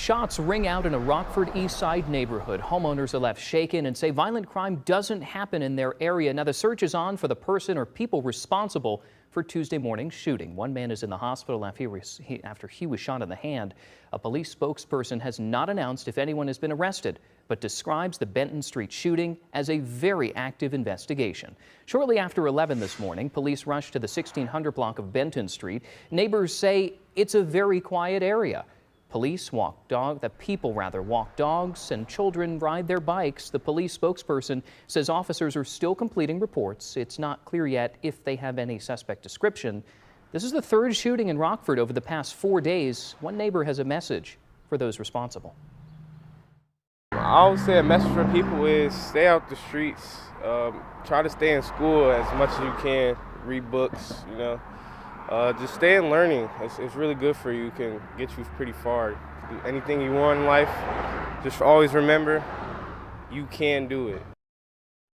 Shots ring out in a Rockford East Side neighborhood. Homeowners are left shaken and say violent crime doesn't happen in their area. Now the search is on for the person or people responsible for Tuesday morning's shooting. One man is in the hospital after he was shot in the hand. A police spokesperson has not announced if anyone has been arrested, but describes the Benton Street shooting as a very active investigation. Shortly after 11 this morning, police rushed to the 1600 block of Benton Street. Neighbors say it's a very quiet area. People walk dogs and children ride their bikes. The police spokesperson says officers are still completing reports. It's not clear yet if they have any suspect description. This is the third shooting in Rockford over the past 4 days. One neighbor has a message for those responsible. I would say a message for people is stay out the streets. Try to stay in school as much as you can. Read books, just stay in learning. It's really good for you. It can get you pretty far. Do anything you want in life, just always remember, you can do it.